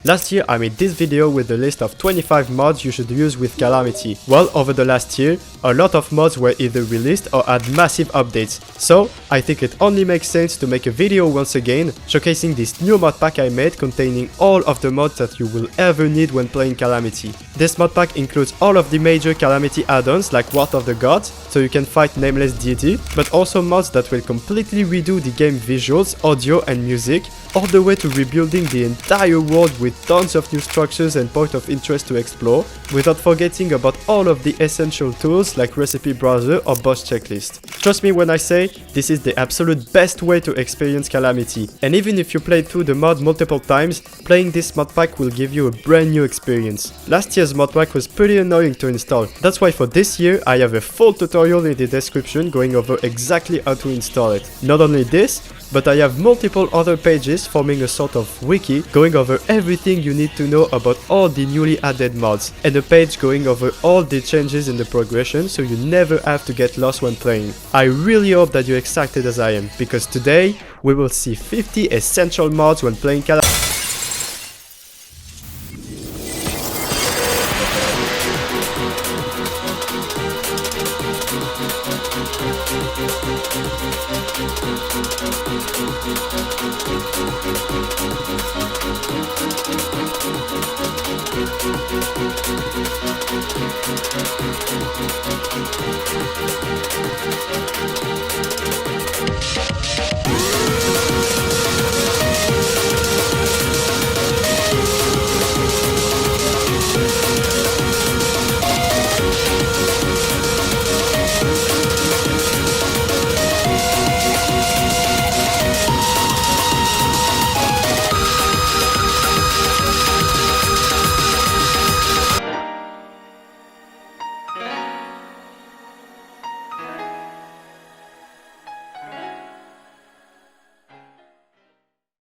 Last year I made this video with a list of 25 mods you should use with Calamity. Well, over the last year, a lot of mods were either released or had massive updates. So, I think it only makes sense to make a video once again, showcasing this new mod pack I made containing all of the mods that you will ever need when playing Calamity. This mod pack includes all of the major Calamity add-ons like Wrath of the Gods, so you can fight Nameless Deity, but also mods that will completely redo the game visuals, audio and music, all the way to rebuilding the entire world with tons of new structures and points of interest to explore, without forgetting about all of the essential tools like recipe browser or boss checklist. Trust me when I say, this is the absolute best way to experience Calamity, and even if you played through the mod multiple times, playing this mod pack will give you a brand new experience. Last year's mod pack was pretty annoying to install, that's why for this year I have a full tutorial in the description going over exactly how to install it. Not only this, but I have multiple other pages forming a sort of wiki going over everything you need to know about all the newly added mods, and a page going over all the changes in the progression so you never have to get lost when playing. I really hope that you're excited as I am, because today we will see 50 essential mods when playing Calamity.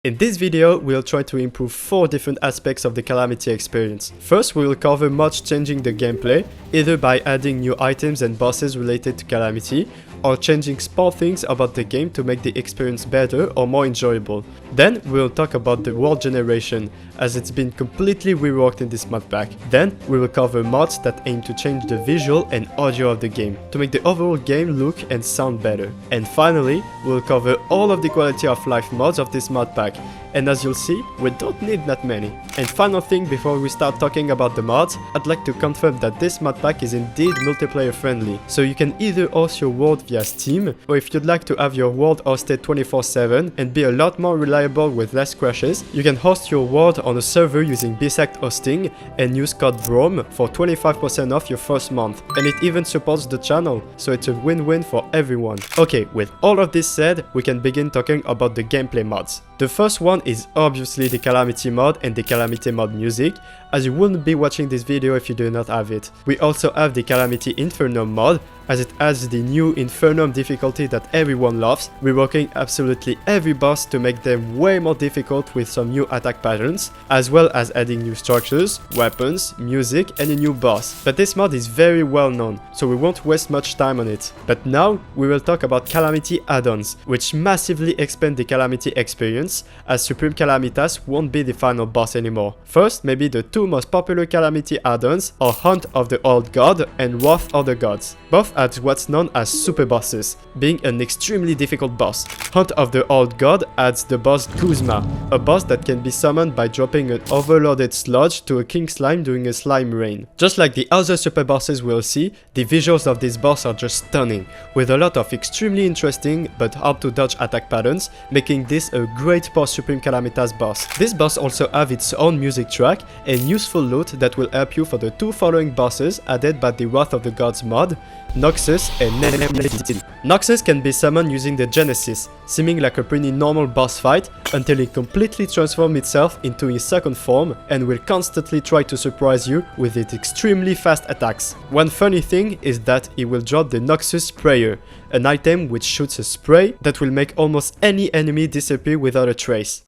In this video, we'll try to improve 4 different aspects of the Calamity experience. First, we will cover mods changing the gameplay, either by adding new items and bosses related to Calamity, or changing small things about the game to make the experience better or more enjoyable. Then, we'll talk about the world generation, as it's been completely reworked in this mod pack. Then, we will cover mods that aim to change the visual and audio of the game, to make the overall game look and sound better. And finally, we'll cover all of the quality of life mods of this mod pack. And as you'll see, we don't need that many. And final thing before we start talking about the mods, I'd like to confirm that this mod pack is indeed multiplayer friendly. So you can either host your world via Steam, or if you'd like to have your world hosted 24/7 and be a lot more reliable with less crashes, you can host your world on a server using Bisect hosting and use code brome for 25% off your first month. And it even supports the channel, so it's a win-win for everyone. Okay, with all of this said, we can begin talking about the gameplay mods. The first one is obviously the Calamity mod and the Calamity mod music, as you wouldn't be watching this video if you do not have it. We also have the Calamity Infernum mod, as it adds the new Infernum difficulty that everyone loves, reworking absolutely every boss to make them way more difficult with some new attack patterns, as well as adding new structures, weapons, music and a new boss. But this mod is very well known, so we won't waste much time on it. But now we will talk about Calamity add-ons, which massively expand the Calamity experience, as Supreme Calamitas won't be the final boss anymore. First, maybe the 2 most popular Calamity add-ons are Hunt of the Old God and Wrath of the Gods. Both add what's known as super bosses, being an extremely difficult boss. Hunt of the Old God adds the boss Kuzma, a boss that can be summoned by dropping an overloaded sludge to a king slime during a slime rain. Just like the other super bosses we'll see, the visuals of this boss are just stunning, with a lot of extremely interesting but hard to dodge attack patterns, making this a great post-Supreme Calamitas boss. This boss also have its own music track and useful loot that will help you for the 2 following bosses added by the Wrath of the Gods mod, Noxus and Nameless. Noxus can be summoned using the Genesis, seeming like a pretty normal boss fight until it completely transforms itself into its second form and will constantly try to surprise you with its extremely fast attacks. One funny thing is that it will drop the Noxus Sprayer, an item which shoots a spray that will make almost any enemy disappear without a trace.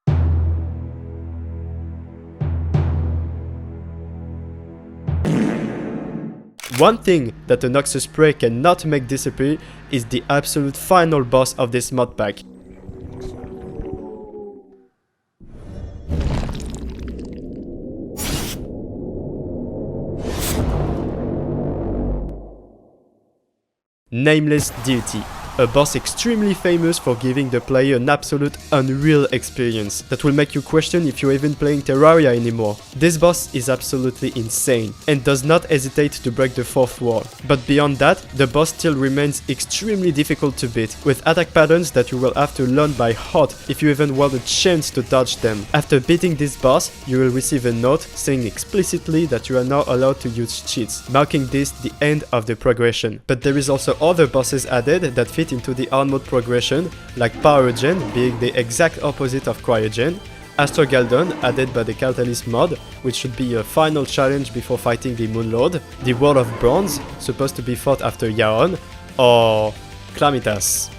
One thing that the Noxus spray cannot make disappear is the absolute final boss of this mod pack. Nameless Deity, a boss extremely famous for giving the player an absolute unreal experience that will make you question if you're even playing Terraria anymore. This boss is absolutely insane and does not hesitate to break the fourth wall. But beyond that, the boss still remains extremely difficult to beat, with attack patterns that you will have to learn by heart if you even want a chance to dodge them. After beating this boss, you will receive a note saying explicitly that you are now allowed to use cheats, marking this the end of the progression. But there is also other bosses added that fit into the hard mode progression, like Pyrogen being the exact opposite of Cryogen, Astrogaldon added by the Catalyst mod, which should be a final challenge before fighting the Moonlord, the Wall of Bronze, supposed to be fought after Yaron, or Clamitas,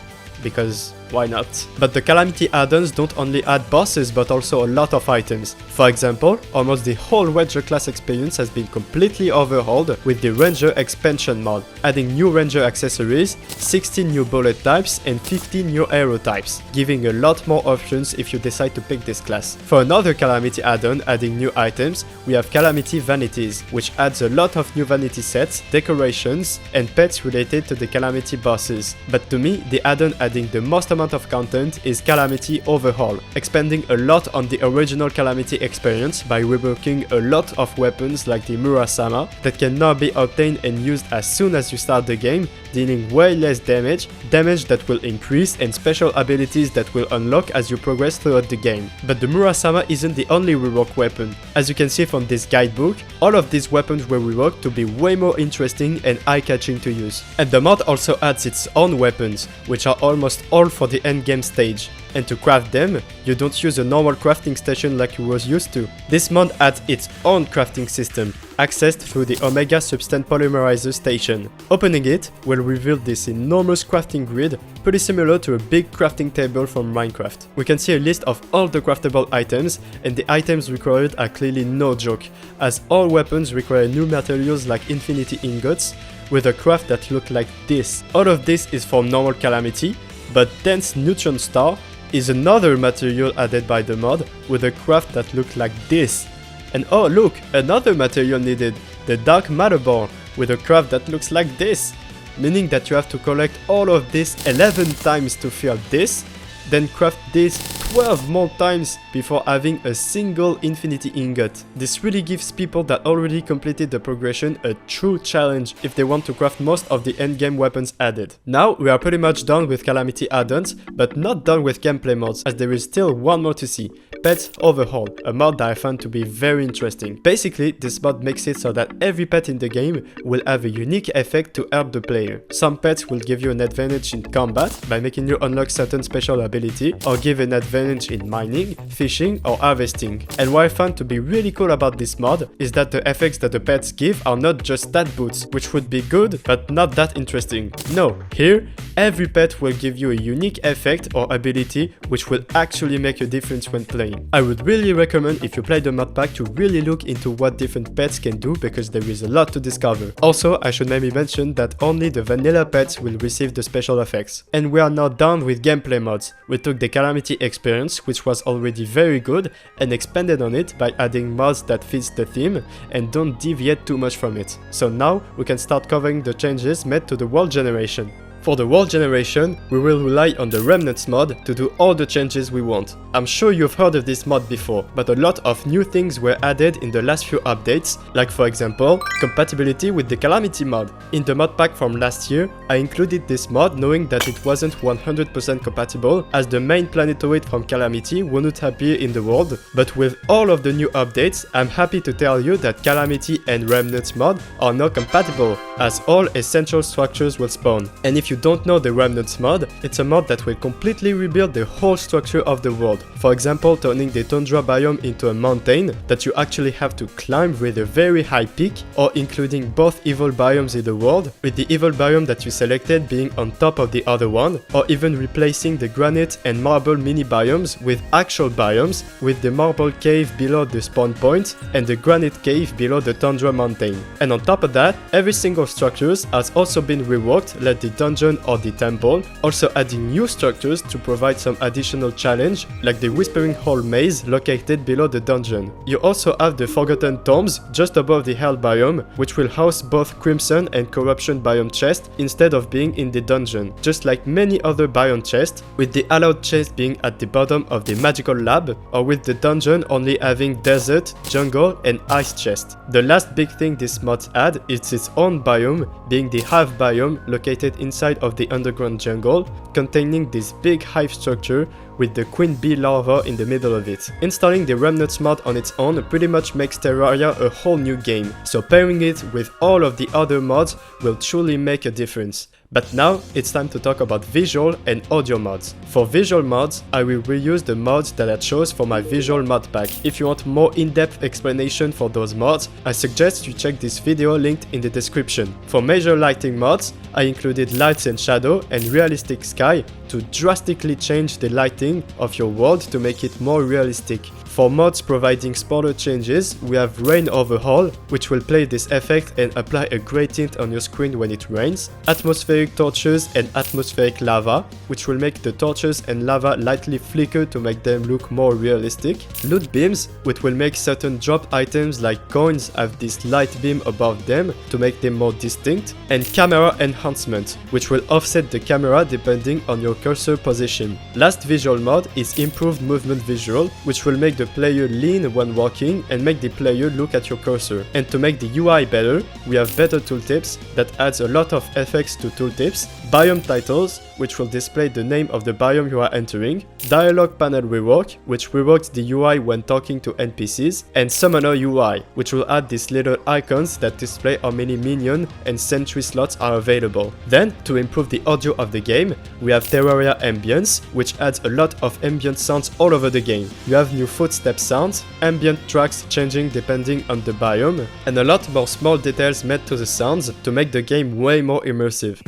because why not? But the Calamity add-ons don't only add bosses but also a lot of items. For example, almost the whole Ranger class experience has been completely overhauled with the Ranger expansion mod, adding new Ranger accessories, 16 new bullet types and 15 new arrow types, giving a lot more options if you decide to pick this class. For another Calamity add-on adding new items, we have Calamity Vanities, which adds a lot of new vanity sets, decorations and pets related to the Calamity bosses. But to me, the add-on adding the most amount of content is Calamity Overhaul, expanding a lot on the original Calamity experience by reworking a lot of weapons like the Murasama that can now be obtained and used as soon as you start the game, dealing way less damage that will increase, and special abilities that will unlock as you progress throughout the game. But the Murasama isn't the only reworked weapon. As you can see from this guidebook, all of these weapons were reworked to be way more interesting and eye-catching to use. And the mod also adds its own weapons, which are almost all for the endgame stage. And to craft them, you don't use a normal crafting station like you was used to. This mod adds its own crafting system, accessed through the Omega Substance Polymerizer station. Opening it will reveal this enormous crafting grid, pretty similar to a big crafting table from Minecraft. We can see a list of all the craftable items, and the items required are clearly no joke, as all weapons require new materials like infinity ingots, with a craft that look like this. All of this is from normal Calamity, but Dense Neutron Star is another material added by the mod with a craft that looks like this. And oh look, another material needed, the Dark Matter Ball, with a craft that looks like this, meaning that you have to collect all of this 11 times to fill this, then craft this 12 more times before having a single infinity ingot. This really gives people that already completed the progression a true challenge if they want to craft most of the endgame weapons added. Now we are pretty much done with Calamity add-ons, but not done with gameplay mods, as there is still one more to see. Pet Overhaul, a mod that I found to be very interesting. Basically, this mod makes it so that every pet in the game will have a unique effect to help the player. Some pets will give you an advantage in combat by making you unlock certain special ability, or give an advantage in mining, fishing or harvesting. And what I found to be really cool about this mod is that the effects that the pets give are not just stat boosts, which would be good but not that interesting. No, here every pet will give you a unique effect or ability which will actually make a difference when playing. I would really recommend, if you play the mod pack, to really look into what different pets can do, because there is a lot to discover. Also, I should maybe mention that only the vanilla pets will receive the special effects. And we are now done with gameplay mods. We took the Calamity experience, which was already very good, and expanded on it by adding mods that fits the theme and don't deviate too much from it. So now we can start covering the changes made to the world generation. For the world generation, we will rely on the Remnants mod to do all the changes we want. I'm sure you've heard of this mod before, but a lot of new things were added in the last few updates, like for example, compatibility with the Calamity mod. In the mod pack from last year, I included this mod knowing that it wasn't 100% compatible, as the main planetoid from Calamity wouldn't appear in the world, but with all of the new updates, I'm happy to tell you that Calamity and Remnants mod are now compatible, as all essential structures will spawn. And if you don't know the Remnants mod, it's a mod that will completely rebuild the whole structure of the world. For example, turning the tundra biome into a mountain that you actually have to climb with a very high peak, or including both evil biomes in the world, with the evil biome that you selected being on top of the other one, or even replacing the granite and marble mini biomes with actual biomes, with the marble cave below the spawn point and the granite cave below the tundra mountain. And on top of that, every single structure has also been reworked, like the dungeon dungeon or the temple, also adding new structures to provide some additional challenge, like the Whispering Hall maze located below the dungeon. You also have the Forgotten Tombs just above the Hell biome, which will house both Crimson and Corruption biome chests instead of being in the dungeon, just like many other biome chests, with the allowed chest being at the bottom of the magical lab, or with the dungeon only having desert, jungle and ice chest. The last big thing this mod add is its own biome, being the Hive biome located inside of the underground jungle, containing this big hive structure with the queen bee larva in the middle of it. Installing the Remnants mod on its own pretty much makes Terraria a whole new game, so pairing it with all of the other mods will truly make a difference. But now it's time to talk about visual and audio mods. For visual mods, I will reuse the mods that I chose for my visual mod pack. If you want more in-depth explanation for those mods, I suggest you check this video linked in the description. For major lighting mods, I included lights and shadow and realistic sky to drastically change the lighting of your world to make it more realistic. For mods providing smaller changes, we have Rain Overhaul, which will play this effect and apply a grey tint on your screen when it rains. Atmospheric torches and atmospheric lava, which will make the torches and lava lightly flicker to make them look more realistic. Loot beams, which will make certain drop items like coins have this light beam above them to make them more distinct. And camera enhancement, which will offset the camera depending on your cursor position. Last visual mod is improved movement visual, which will make the player lean when walking and make the player look at your cursor. And to make the UI better, we have better tooltips that adds a lot of effects to tooltips, biome titles, which will display the name of the biome you are entering, dialogue panel rework, which reworks the UI when talking to NPCs, and summoner UI, which will add these little icons that display how many minion and sentry slots are available. Then, to improve the audio of the game, we have Terraria Ambience, which adds a lot of ambient sounds all over the game. You have new footstep sounds, ambient tracks changing depending on the biome, and a lot more small details made to the sounds to make the game way more immersive.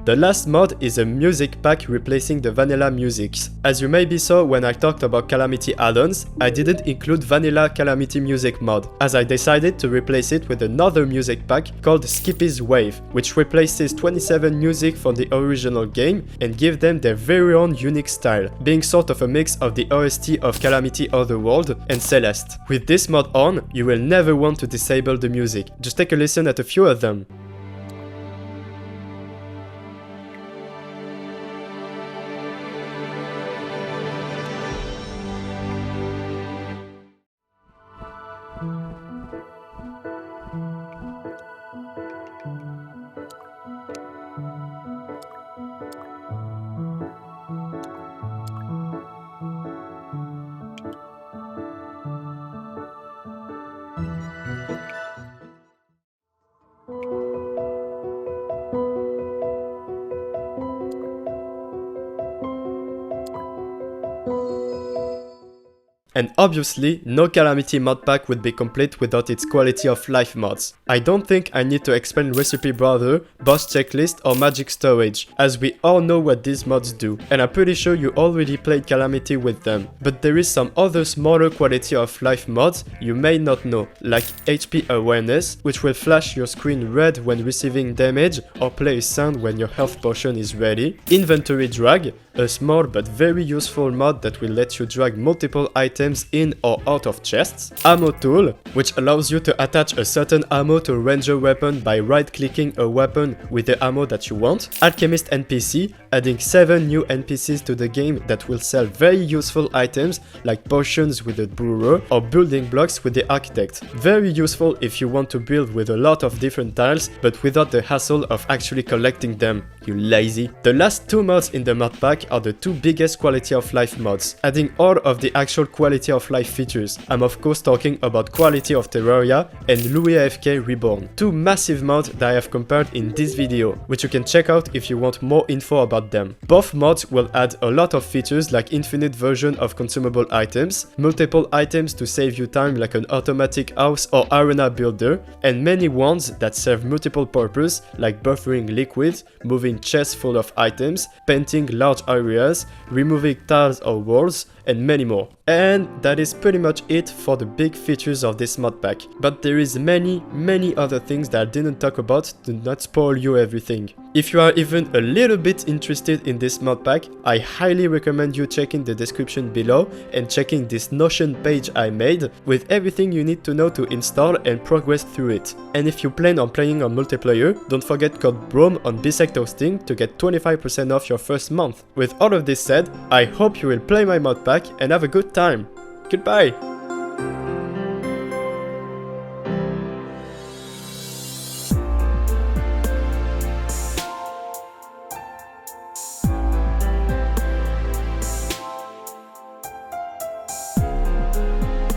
The last mod is a music pack replacing the vanilla musics. As you maybe saw when I talked about Calamity add-ons, I didn't include vanilla Calamity music mod, as I decided to replace it with another music pack called Skippy's Wave, which replaces 27 music from the original game and give them their very own unique style, being sort of a mix of the OST of Calamity Otherworld and Celeste. With this mod on, you will never want to disable the music, just take a listen at a few of them. And obviously, no Calamity mod pack would be complete without its quality of life mods. I don't think I need to explain Recipe Brother, Boss Checklist or Magic Storage, as we all know what these mods do, and I'm pretty sure you already played Calamity with them. But there is some other smaller quality of life mods you may not know, like HP Awareness, which will flash your screen red when receiving damage or play a sound when your health potion is ready. Inventory Drag, a small but very useful mod that will let you drag multiple items in or out of chests. Ammo Tool, which allows you to attach a certain ammo to a ranger weapon by right-clicking a weapon with the ammo that you want. Alchemist NPC, adding 7 new NPCs to the game that will sell very useful items like potions with the brewer or building blocks with the architect. Very useful if you want to build with a lot of different tiles but without the hassle of actually collecting them, you lazy. The last 2 mods in the mod pack are the 2 biggest quality of life mods, adding all of the actual quality of life features. I'm of course talking about Quality of Terraria and Louis AFK Reborn, 2 massive mods that I have compared in this video, which you can check out if you want more info about them. Both mods will add a lot of features like infinite version of consumable items, multiple items to save you time like an automatic house or arena builder, and many wands that serve multiple purposes like buffering liquids, moving chests full of items, painting large areas, removing tiles or walls, and many more. And And that is pretty much it for the big features of this mod pack. But there is many other things that I didn't talk about to not spoil you everything. If you are even a little bit interested in this mod pack, I highly recommend you checking the description below and checking this Notion page I made with everything you need to know to install and progress through it. And if you plan on playing on multiplayer, don't forget code brome on Bisect Hosting to get 25% off your first month. With all of this said, I hope you will play my mod pack and have a good time. Goodbye!